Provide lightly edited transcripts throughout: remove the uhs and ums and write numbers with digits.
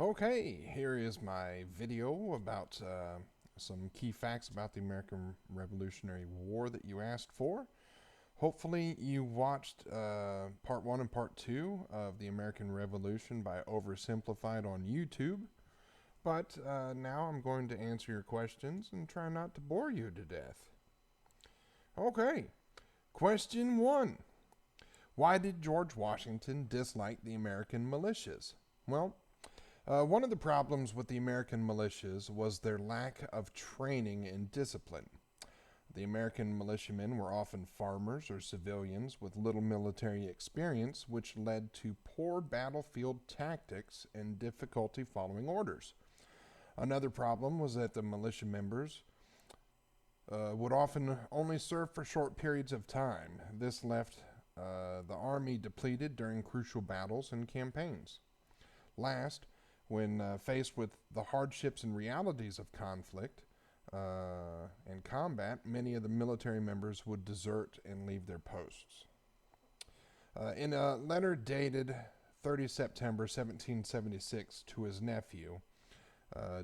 Okay, here is my video about some key facts about the American Revolutionary War that you asked for. Hopefully, you watched part one and part two of the American Revolution by Oversimplified on YouTube. But now I'm going to answer your questions and try not to bore you to death. Okay, question one. Why did George Washington dislike the American militias? Well, one of the problems with the American militias was their lack of training and discipline. The American militiamen were often farmers or civilians with little military experience, which led to poor battlefield tactics and difficulty following orders. Another problem was that the militia members would often only serve for short periods of time. This left the army depleted during crucial battles and campaigns. Last, when faced with the hardships and realities of conflict and combat, many of the military members would desert and leave their posts. In a letter dated 30 September 1776 to his nephew,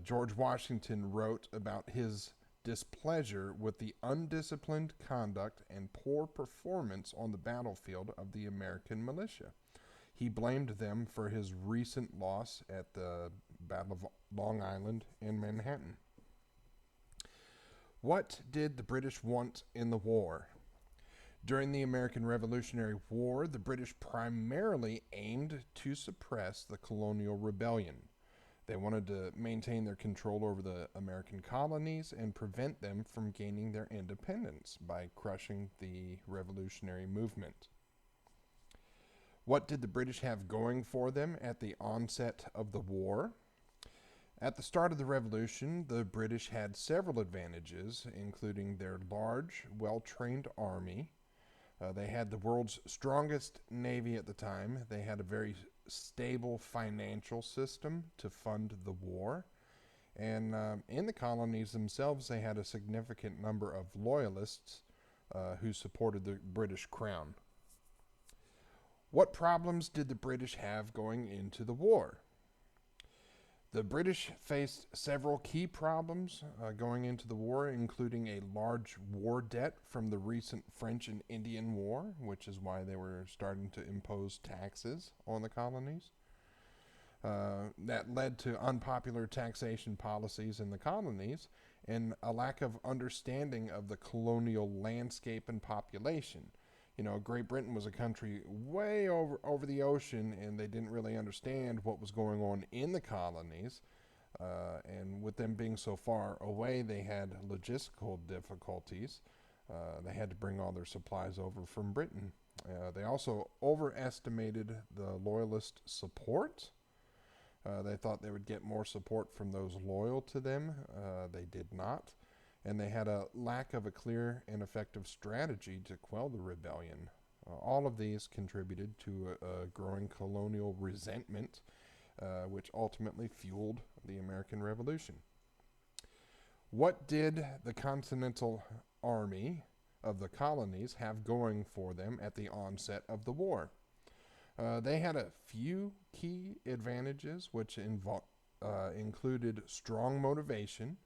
George Washington wrote about his displeasure with the undisciplined conduct and poor performance on the battlefield of the American militia. He blamed them for his recent loss at the Battle of Long Island and Manhattan. What did the British want in the war? During the American Revolutionary War, the British primarily aimed to suppress the colonial rebellion. They wanted to maintain their control over the American colonies and prevent them from gaining their independence by crushing the revolutionary movement. What did the British have going for them at the onset of the war? At the start of the Revolution, the British had several advantages, including their large, well trained army. They had the world's strongest navy at the time. They had a very stable financial system to fund the war. And in the colonies themselves, they had a significant number of loyalists who supported the British crown. What problems did the British have going into the war? The British faced several key problems going into the war, including a large war debt from the recent French and Indian War, which is why they were starting to impose taxes on the colonies. That led to unpopular taxation policies in the colonies and a lack of understanding of the colonial landscape and population. Great Britain was a country way over the ocean, and they didn't really understand what was going on in the colonies. And with them being so far away, they had logistical difficulties. They had to bring all their supplies over from Britain. They also overestimated the loyalist support. They thought they would get more support from those loyal to them. They did not, and they had a lack of a clear and effective strategy to quell the rebellion. All of these contributed to a growing colonial resentment, which ultimately fueled the American Revolution. What did the Continental Army of the colonies have going for them at the onset of the war? They had a few key advantages, which included strong motivation.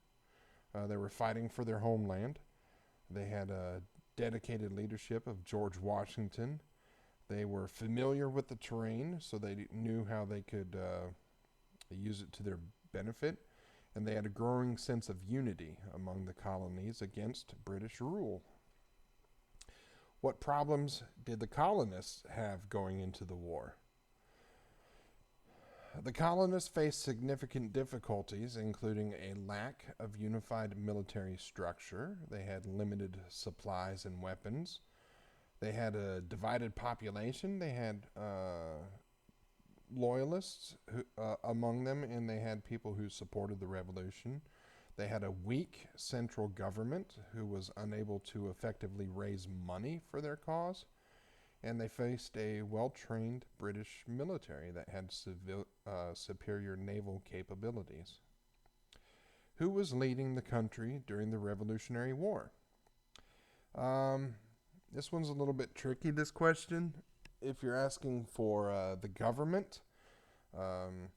They were fighting for their homeland. They had a dedicated leadership of George Washington. They were familiar with the terrain, so they knew how they could use it to their benefit. And they had a growing sense of unity among the colonies against British rule. What problems did the colonists have going into the war? The colonists faced significant difficulties, including a lack of unified military structure. They had limited supplies and weapons. They had a divided population. They had loyalists among them, and they had people who supported the revolution. They had a weak central government who was unable to effectively raise money for their cause. And they faced a well trained British military that had superior naval capabilities. Who was leading the country during the Revolutionary War? This one's a little bit tricky, this question. If you're asking for the government, um,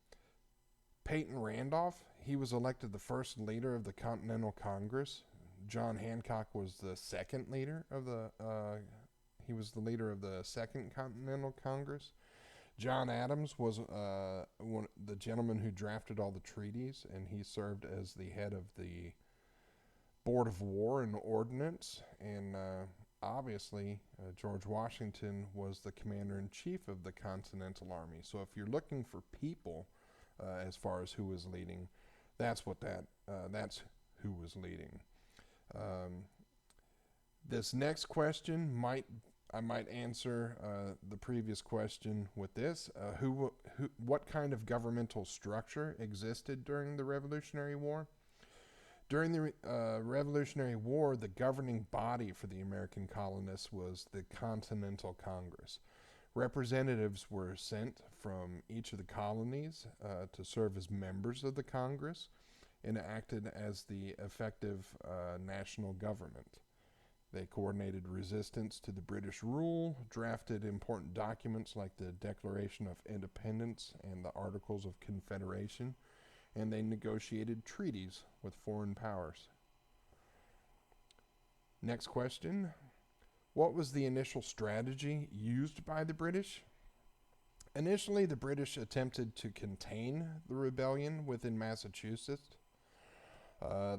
Peyton Randolph, he was elected the first leader of the Continental Congress. John Hancock was the second leader of he was the leader of the Second Continental Congress. John Adams was the gentleman who drafted all the treaties, and he served as the head of the Board of War and Ordnance. And obviously, George Washington was the commander-in-chief of the Continental Army. So if you're looking for people as far as who was leading, that's who was leading. This next question I might answer the previous question with this. What kind of governmental structure existed during the Revolutionary War? During the Revolutionary War, the governing body for the American colonists was the Continental Congress. Representatives were sent from each of the colonies to serve as members of the Congress and acted as the effective national government. They coordinated resistance to the British rule, drafted important documents like the Declaration of Independence and the Articles of Confederation, and they negotiated treaties with foreign powers. Next question. What was the initial strategy used by the British? Initially, the British attempted to contain the rebellion within Massachusetts.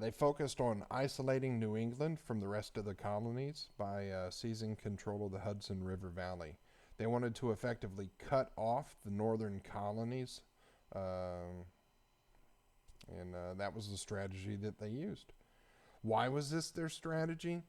They focused on isolating New England from the rest of the colonies by seizing control of the Hudson River Valley. They wanted to effectively cut off the northern colonies, and that was the strategy that they used. Why was this their strategy?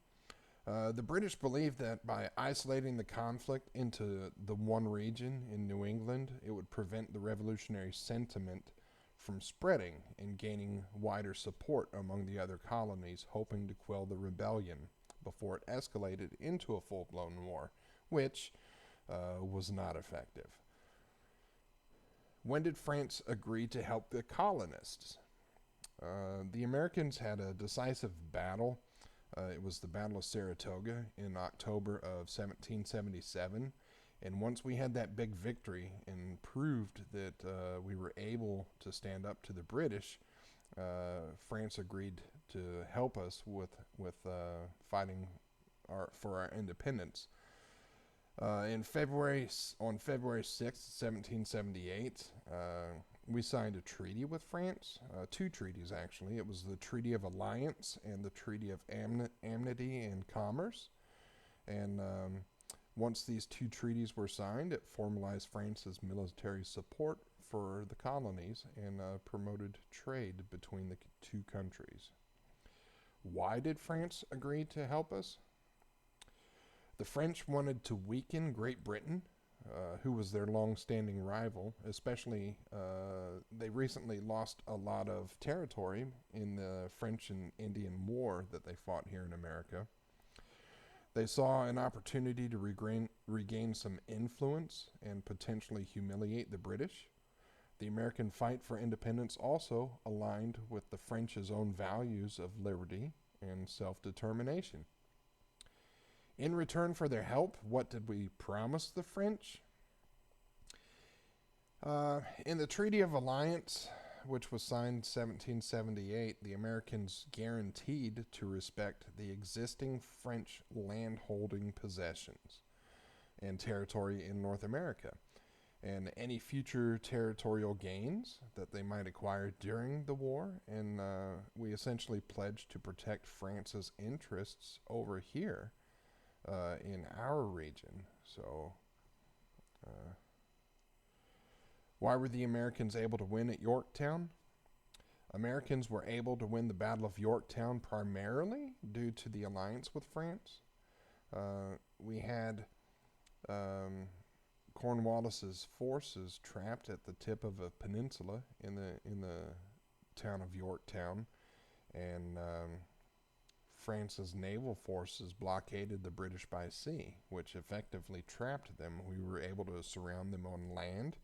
The British believed that by isolating the conflict into the one region in New England, it would prevent the revolutionary sentiment from spreading and gaining wider support among the other colonies, hoping to quell the rebellion before it escalated into a full-blown war, which was not effective. When did France agree to help the colonists? The Americans had a decisive battle. It was the Battle of Saratoga in October of 1777. And once we had that big victory and proved that we were able to stand up to the British, France agreed to help us with fighting for our independence. On February 6th, 1778, we signed a treaty with France, two treaties actually. It was the Treaty of Alliance and the Treaty of Amity and Commerce. And once these two treaties were signed, it formalized France's military support for the colonies and promoted trade between the two countries. Why did France agree to help us? The French wanted to weaken Great Britain, who was their long-standing rival, especially they recently lost a lot of territory in the French and Indian War that they fought here in America. They saw an opportunity to regain some influence and potentially humiliate the British. The American fight for independence also aligned with the French's own values of liberty and self-determination. In return for their help, what did we promise the French? In the Treaty of Alliance, which was signed 1778, the Americans guaranteed to respect the existing French landholding possessions and territory in North America, and any future territorial gains that they might acquire during the war, and we essentially pledged to protect France's interests over here in our region. So, why were the Americans able to win at Yorktown? Americans were able to win the Battle of Yorktown primarily due to the alliance with France. We had Cornwallis's forces trapped at the tip of a peninsula in the town of Yorktown, and France's naval forces blockaded the British by sea, which effectively trapped them. We were able to surround them on land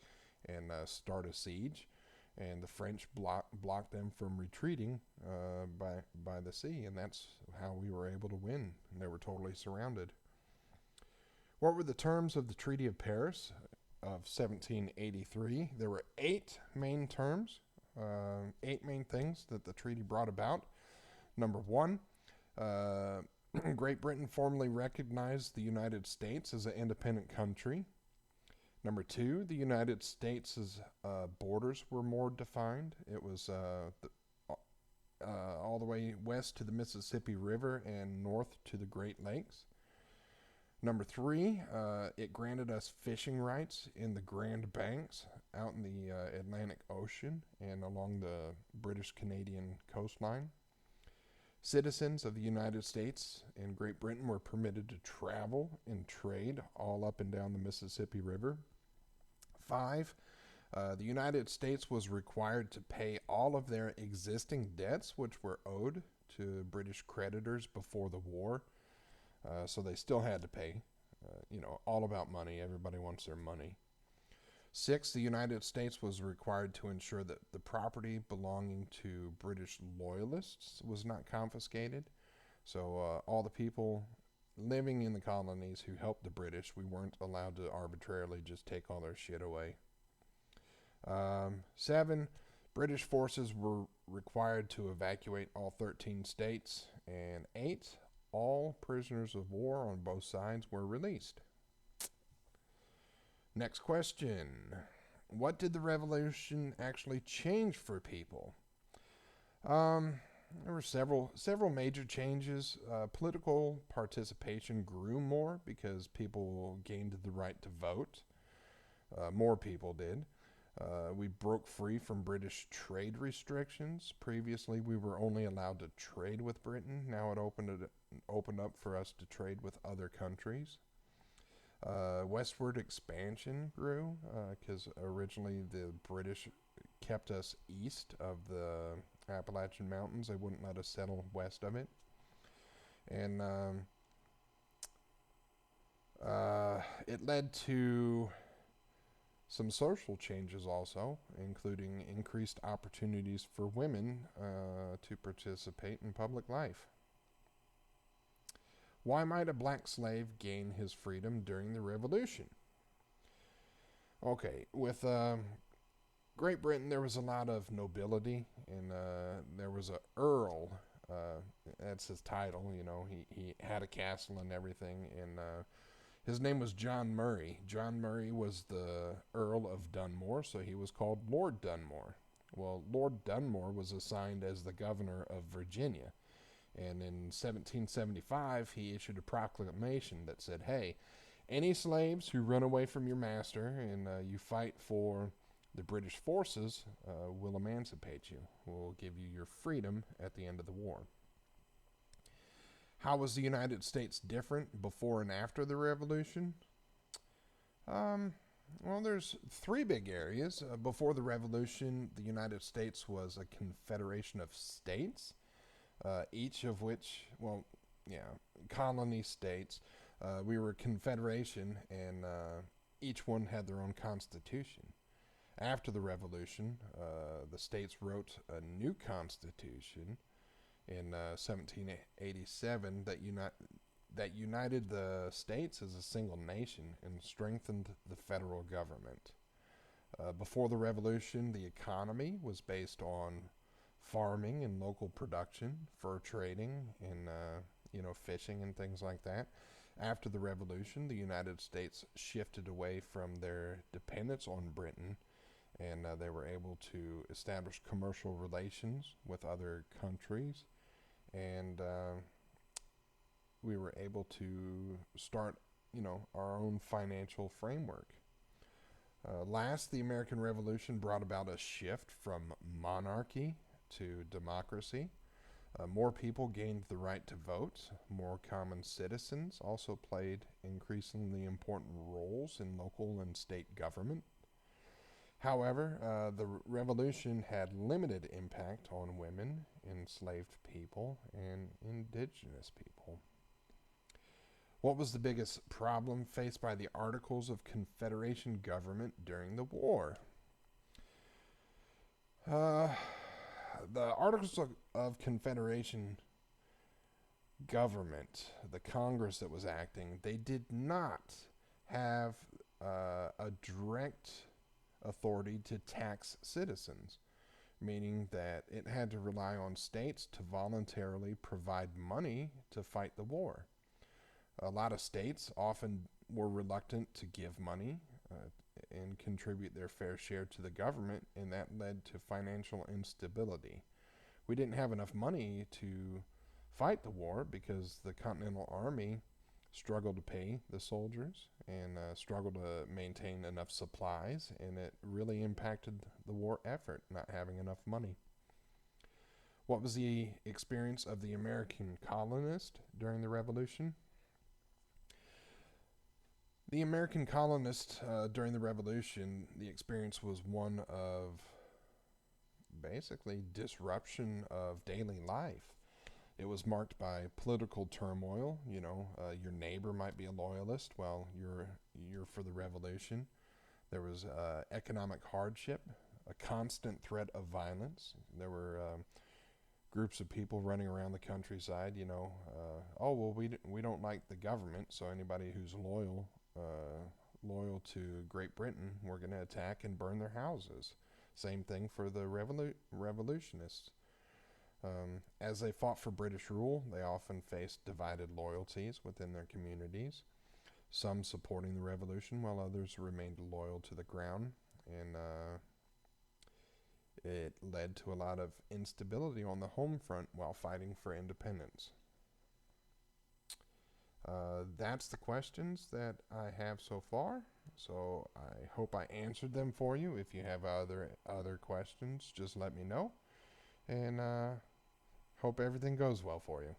and start a siege, and the French blocked them from retreating by the sea, and that's how we were able to win. And they were totally surrounded. What were the terms of the Treaty of Paris of 1783? There were 8 main terms. 8 main things that the treaty brought about. Number one, uh, Great Britain formally recognized the United States as an independent country. Number two, the United States' borders were more defined. It was all the way west to the Mississippi River and north to the Great Lakes. Number three, it granted us fishing rights in the Grand Banks out in the Atlantic Ocean and along the British Canadian coastline. Citizens of the United States and Great Britain were permitted to travel and trade all up and down the Mississippi River. Five, the United States was required to pay all of their existing debts, which were owed to British creditors before the war. So they still had to pay. All about money. Everybody wants their money. Six, the United States was required to ensure that the property belonging to British loyalists was not confiscated. So all the people living in the colonies who helped the British, we weren't allowed to arbitrarily just take all their shit away. Seven, British forces were required to evacuate all 13 states. And eight, all prisoners of war on both sides were released. Next question. What did the revolution actually change for people? There were several major changes. Political participation grew more because people gained the right to vote. More people did. We broke free from British trade restrictions. Previously, we were only allowed to trade with Britain. Now it opened up for us to trade with other countries. Westward expansion grew because originally the British kept us east of the Appalachian Mountains. They wouldn't let us settle west of it. And it led to some social changes also, including increased opportunities for women to participate in public life. Why might a black slave gain his freedom during the Revolution? Okay, with Great Britain, there was a lot of nobility, and there was a earl. That's his title. He had a castle and everything, and his name was John Murray. John Murray was the Earl of Dunmore, so he was called Lord Dunmore. Well, Lord Dunmore was assigned as the governor of Virginia. And in 1775, he issued a proclamation that said, hey, any slaves who run away from your master and you fight for the British forces, will emancipate you. We'll give you your freedom at the end of the war. How was the United States different before and after the Revolution? Well, there's three big areas. Before the Revolution, the United States was a confederation of states. Each of which, colony states. We were a confederation, and each one had their own constitution. After the Revolution, the states wrote a new constitution in 1787 that united the states as a single nation and strengthened the federal government. Before the Revolution, the economy was based on farming and local production, fur trading, and fishing and things like that. After the Revolution, the United States shifted away from their dependence on Britain, and they were able to establish commercial relations with other countries, and we were able to start, our own financial framework. Last, the American Revolution brought about a shift from monarchy to democracy. More people gained the right to vote. More common citizens also played increasingly important roles in local and state government. However, the revolution had limited impact on women, enslaved people, and indigenous people. What was the biggest problem faced by the Articles of Confederation government during the war? The Articles of Confederation government, the Congress that was acting, they did not have a direct authority to tax citizens. meaning that it had to rely on states to voluntarily provide money to fight the war. A lot of states often were reluctant to give money and contribute their fair share to the government, and that led to financial instability. We didn't have enough money to fight the war because the Continental Army struggled to pay the soldiers and struggled to maintain enough supplies, and it really impacted the war effort, not having enough money. What was the experience of the American colonists during the Revolution? The American colonists during the Revolution, the experience was one of basically disruption of daily life. It was marked by political turmoil. Your neighbor might be a loyalist while you're for the revolution. There was economic hardship, a constant threat of violence. There were groups of people running around the countryside. Oh well, we don't like the government, so anybody who's loyal to Great Britain, we're going to attack and burn their houses. Same thing for the revolutionists. As they fought for British rule, they often faced divided loyalties within their communities, some supporting the revolution while others remained loyal to the crown, and it led to a lot of instability on the home front while fighting for independence. That's the questions that I have so far. So I hope I answered them for you. If you have other questions, just let me know. And hope everything goes well for you.